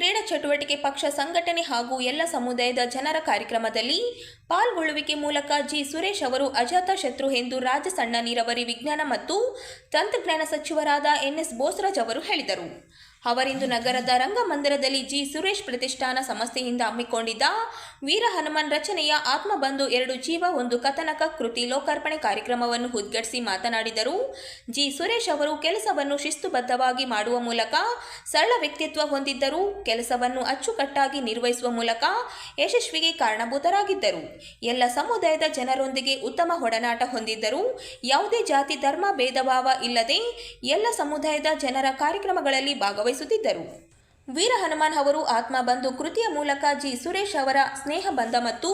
ಕ್ರೀಡಾ ಚಟುವಟಿಕೆ ಪಕ್ಷ ಸಂಘಟನೆ ಹಾಗೂ ಎಲ್ಲ ಸಮುದಾಯದ ಜನರ ಕಾರ್ಯಕ್ರಮದಲ್ಲಿ ಪಾಲ್ಗೊಳ್ಳುವಿಕೆ ಮೂಲಕ ಜಿ ಸುರೇಶ್ ಅವರು ಅಜಾತಶತ್ರು ಎಂದು ರಾಜ್ಯ ಸಣ್ಣ ನೀರಾವರಿ ವಿಜ್ಞಾನ ಮತ್ತು ತಂತ್ರಜ್ಞಾನ ಸಚಿವರಾದ ಎನ್ಎಸ್ ಬೋಸರಾಜ್ ಅವರು ಹೇಳಿದರು. ಅವರಿಂದು ನಗರದ ರಂಗಮಂದಿರದಲ್ಲಿ ಜಿ ಸುರೇಶ್ ಪ್ರತಿಷ್ಠಾನ ಸಂಸ್ಥೆಯಿಂದ ಹಮ್ಮಿಕೊಂಡಿದ್ದ ವೀರ ಹನುಮಾನ್ ರಚನೆಯ ಆತ್ಮಬಂಧು 2 ಜೀವ 1 ಕಥನಕ ಕೃತಿ ಲೋಕಾರ್ಪಣೆ ಕಾರ್ಯಕ್ರಮವನ್ನು ಉದ್ಘಾಟಿಸಿ ಮಾತನಾಡಿದರು. ಜಿ ಸುರೇಶ್ ಅವರು ಕೆಲಸವನ್ನು ಶಿಸ್ತುಬದ್ಧವಾಗಿ ಮಾಡುವ ಮೂಲಕ ಸರಳ ವ್ಯಕ್ತಿತ್ವ ಹೊಂದಿದ್ದರು. ಕೆಲಸವನ್ನು ಅಚ್ಚುಕಟ್ಟಾಗಿ ನಿರ್ವಹಿಸುವ ಮೂಲಕ ಯಶಸ್ವಿಗೆ ಕಾರಣಭೂತರಾಗಿದ್ದರು. ಎಲ್ಲ ಸಮುದಾಯದ ಜನರೊಂದಿಗೆ ಉತ್ತಮ ಒಡನಾಟ ಹೊಂದಿದ್ದರು. ಯಾವುದೇ ಜಾತಿ ಧರ್ಮ ಭೇದ ಭಾವ ಇಲ್ಲದೆ ಎಲ್ಲ ಸಮುದಾಯದ ಜನರ ಕಾರ್ಯಕ್ರಮಗಳಲ್ಲಿ ಭಾಗವಹಿಸುತ್ತಿದ್ದರು. ವೀರ ಹನುಮಾನ್ ಅವರು ಆತ್ಮಬಂಧು ಕೃತಿಯ ಮೂಲಕ ಜಿ ಸುರೇಶ್ ಅವರ ಸ್ನೇಹ ಬಂಧ ಮತ್ತು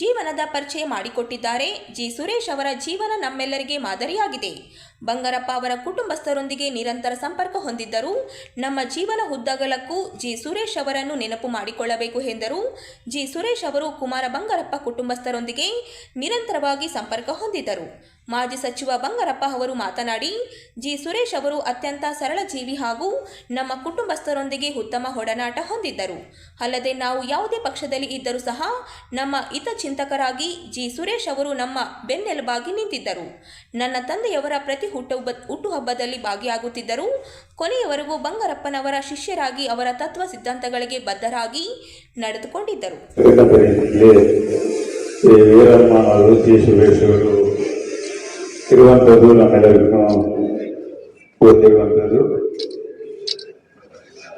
ಜೀವನದ ಪರಿಚಯ ಮಾಡಿಕೊಟ್ಟಿದ್ದಾರೆ. ಜಿ ಸುರೇಶ್ ಅವರ ಜೀವನ ನಮ್ಮೆಲ್ಲರಿಗೆ ಮಾದರಿಯಾಗಿದೆ. ಬಂಗಾರಪ್ಪ ಅವರ ಕುಟುಂಬಸ್ಥರೊಂದಿಗೆ ನಿರಂತರ ಸಂಪರ್ಕ ಹೊಂದಿದ್ದರು. ನಮ್ಮ ಜೀವನ ಉದ್ದಗಲಕ್ಕೂ ಜಿ ಸುರೇಶ್ ಅವರನ್ನು ನೆನಪು ಮಾಡಿಕೊಳ್ಳಬೇಕು ಎಂದರು. ಜಿ ಸುರೇಶ್ ಅವರು ಕುಮಾರ ಬಂಗಾರಪ್ಪ ಕುಟುಂಬಸ್ಥರೊಂದಿಗೆ ನಿರಂತರವಾಗಿ ಸಂಪರ್ಕ ಹೊಂದಿದ್ದರು. ಮಾಜಿ ಸಚಿವ ಬಂಗಾರಪ್ಪ ಅವರು ಮಾತನಾಡಿ, ಜಿ ಸುರೇಶ್ ಅವರು ಅತ್ಯಂತ ಸರಳ ಜೀವಿ ಹಾಗೂ ನಮ್ಮ ಕುಟುಂಬಸ್ಥರೊಂದಿಗೆ ಉತ್ತಮ ಒಡನಾಟ ಹೊಂದಿದ್ದರು. ಅಲ್ಲದೆ ನಾವು ಯಾವುದೇ ಪಕ್ಷದಲ್ಲಿ ಇದ್ದರೂ ಸಹ ನಮ್ಮ ಹಿತಚಿಂತಕರಾಗಿ ಜಿ ಸುರೇಶ್ ಅವರು ನಮ್ಮ ಬೆನ್ನೆಲುಬಾಗಿ ನಿಂತಿದ್ದರು. ನನ್ನ ತಂದೆಯವರ ಪ್ರತಿ ಹುಟ್ಟುಹಬ್ಬದಲ್ಲಿ ಭಾಗಿಯಾಗುತ್ತಿದ್ದರು. ಕೊನೆಯವರೆಗೂ ಬಂಗಾರಪ್ಪನವರ ಶಿಷ್ಯರಾಗಿ ಅವರ ತತ್ವ ಸಿದ್ಧಾಂತಗಳಿಗೆ ಬದ್ಧರಾಗಿ ನಡೆದುಕೊಂಡಿದ್ದರು. ಇರುವಂಥದ್ದು ನಮ್ಮೆಲ್ಲರಿಗೂ ಗೊತ್ತಿರುವಂಥದ್ದು.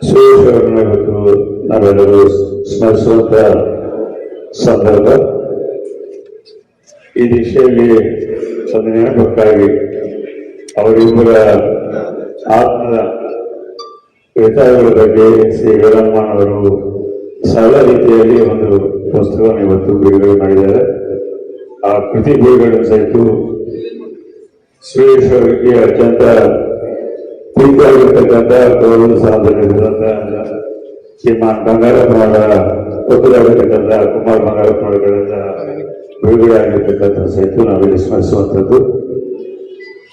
ಸುರೇಶ್ ಅವರನ್ನ ಇವತ್ತು ನಾವೆಲ್ಲರೂ ಸ್ಮರಿಸುವಂತ ಸಂದರ್ಭ. ಈ ದಿಶೆಯಲ್ಲಿ ಒಂದು ನೆನಪಕ್ಕಾಗಿ ಅವರಿಬ್ಬರ ಆತ್ಮದ ವಿಚಾರಗಳ ಬಗ್ಗೆ ಶ್ರೀ ವೀರಹನುಮಾನ್ ಅವರು ಸರಳ ರೀತಿಯಲ್ಲಿ ಒಂದು ಪುಸ್ತಕವನ್ನು ಇವತ್ತು ಬಿಡುಗಡೆ ಮಾಡಿದ್ದಾರೆ. ಆ ಕೃತಿ ಬಿಡುಗಡೆ ಸಹಿತ ಸುರೇಶ್ ಅವರಿಗೆ ಅತ್ಯಂತ ಪ್ರೀತಿಯಾಗಿರ್ತಕ್ಕಂಥ ಗೌರವ ಸಾಧನೆಯಾಗಿರ್ತಕ್ಕಂಥ ಶ್ರೀಮಾನ್ ಬಂಗಾರಪ್ಪನವರ ಒಕ್ಕಲಾಗಿರ್ತಕ್ಕಂಥ ಕುಮಾರ್ ಬಂಗಾರಪ್ಪನವರುಗಳಿಂದ ಬಿಡುಗಡೆ ಆಗಿರ್ತಕ್ಕಂಥ ಸಹಿತ ನಾವಿಲ್ಲಿ ಸ್ಮರಿಸುವಂಥದ್ದು.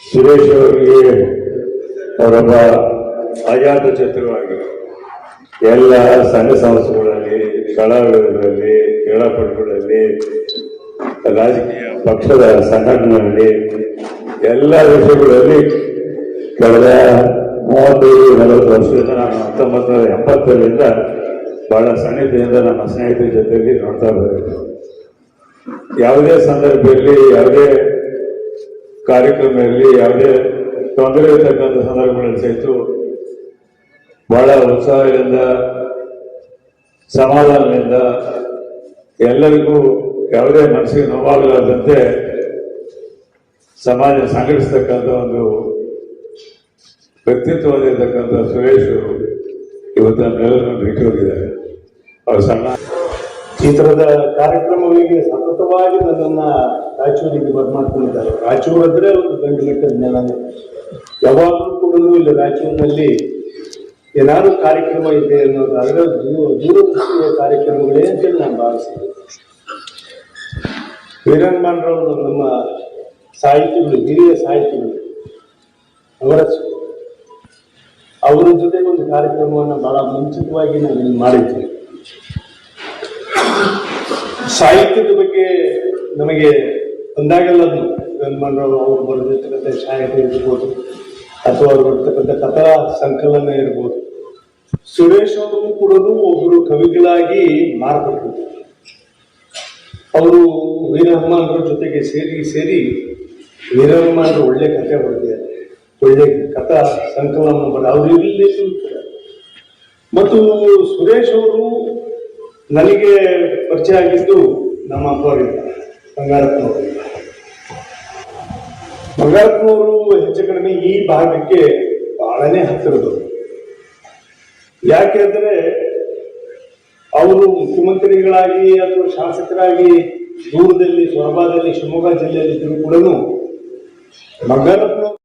ಸುರೇಶ್ ಅವರಿಗೆ ಅವರೊಬ್ಬ ಅಜಾತ ಶತ್ರುವಾಗಿ ಎಲ್ಲ ಸಂಘ ಸಂಸ್ಥೆಗಳಲ್ಲಿ, ಕಲಾವಿದರಲ್ಲಿ, ಕ್ರೀಡಾಪಟುಗಳಲ್ಲಿ, ರಾಜಕೀಯ ಪಕ್ಷದ ಸಂಘಟನೆಗಳಲ್ಲಿ ಎಲ್ಲ ವಿಷಯಗಳಲ್ಲಿ ಕಳೆದ 35-40 ವರ್ಷದಿಂದ ನಾನು 1980ರಿಂದ ಬಹಳ ಸನ್ನಿಧಿಯಿಂದ ನಮ್ಮ ಸ್ನೇಹಿತರ ಜೊತೆಯಲ್ಲಿ ನೋಡ್ತಾ ಇದ್ದೇವೆ. ಯಾವುದೇ ಸಂದರ್ಭದಲ್ಲಿ, ಯಾವುದೇ ಕಾರ್ಯಕ್ರಮದಲ್ಲಿ, ಯಾವುದೇ ತೊಂದರೆ ಇರತಕ್ಕಂಥ ಸಂದರ್ಭಗಳಲ್ಲಿ ಸಹಿತ ಬಹಳ ಉತ್ಸಾಹದಿಂದ, ಸಮಾಧಾನದಿಂದ, ಎಲ್ಲರಿಗೂ ಯಾವುದೇ ಮನಸ್ಸಿಗೆ ನೋವಾಗಲಾರದಂತೆ ಸಮಾಜ ಸಂಘಟಿಸ್ತಕ್ಕಂಥ ಒಂದು ವ್ಯಕ್ತಿತ್ವ ಹೊಂದಿರತಕ್ಕಂಥ ಸುರೇಶ್ ಇವತ್ತು ನಮ್ಮೆಲ್ಲರನ್ನು ಬಿಟ್ಟು ಹೋಗಿದ್ದಾರೆ. ಅವರು ಸಣ್ಣ ಚಿತ್ರದ ಕಾರ್ಯಕ್ರಮಗಳಿಗೆ ಸತತವಾಗಿ ನನ್ನನ್ನು ರಾಯಚೂರಿಗೆ ಬರ್ಮಾಡ್ಕೊಂಡಿದ್ದಾರೆ. ರಾಯಚೂರು ಅಂದ್ರೆ ಒಂದು ಗಂಡು ಮೆಟ್ಟದ ನೆಲನೇ. ಯಾವಾಗಲೂ ಕೂಡ ಇಲ್ಲಿ ರಾಯಚೂರಿನಲ್ಲಿ ಏನಾದರೂ ಕಾರ್ಯಕ್ರಮ ಇದೆ ಅನ್ನೋದಾದ್ರೆ ದೂರದೃಷ್ಟಿಯ ಕಾರ್ಯಕ್ರಮಗಳೇ ಅಂತೇಳಿ ನಾನು ಭಾವಿಸಿದೆ. ವೀರಹನುಮಾನ್ ರವರು ನಮ್ಮ ಸಾಹಿತಿಗಳು, ಹಿರಿಯ ಸಾಹಿತಿಗಳು, ಅವರ ಜೊತೆಗೆ ಒಂದು ಕಾರ್ಯಕ್ರಮವನ್ನು ಬಹಳ ಮುಂಚಿತವಾಗಿ ನಾನು ಇಲ್ಲಿ ಮಾಡಿದ್ದೆ. ಸಾಹಿತ್ಯದ ಬಗ್ಗೆ ನಮಗೆ ಬಂದಾಗೆಲ್ಲ ವೀರಹನುಮಾನ್ ರಾವ್ ಅವರು ಬರೆದಿರ್ತಕ್ಕಂಥ ಸಾಹಿತ್ಯ ಇರ್ಬೋದು, ಅಥವಾ ಅವರು ಬರ್ತಕ್ಕಂಥ ಕಥಾ ಸಂಕಲನ ಇರ್ಬೋದು. ಸುರೇಶ್ ಅವರು ಕೂಡ ಒಬ್ಬರು ಕವಿಗಳಾಗಿ ಮಾರ್ಪಟ್ಟರು. ಅವರು ವೀರಹನುಮಾನ್ ಜೊತೆಗೆ ಸೇರಿ ವೀರಹನುಮಾನ್ ಒಳ್ಳೆ ಕಥೆ ಬರೆದಿದ್ದಾರೆ, ಒಳ್ಳೆ ಕಥಾ ಸಂಕಲನ ಮಾಡಿ ಅವರು ಇಲ್ಲಿ. ಮತ್ತು ಸುರೇಶ್ ಅವರು ನನಗೆ ಪರಿಚಯ ಆಗಿದ್ದು ನಮ್ಮ ಅಪ್ಪವರಿಂದ, ಬಂಗಾರಪ್ಪನವರು ಹೆಚ್ಚು ಕಡಿಮೆ ಈ ಭಾಗಕ್ಕೆ ಬಹಳನೇ ಹತ್ತಿರದವರು. ಯಾಕೆ ಅಂದರೆ ಅವರು ಮುಖ್ಯಮಂತ್ರಿಗಳಾಗಿ ಅಥವಾ ಶಾಸಕರಾಗಿ ದೂರದಲ್ಲಿ ಸೊರಬದಲ್ಲಿ ಶಿವಮೊಗ್ಗ ಜಿಲ್ಲೆಯಲ್ಲಿ ಇದ್ದರೂ ಕೂಡ ಬಂಗಾರಪ್ಪನವರು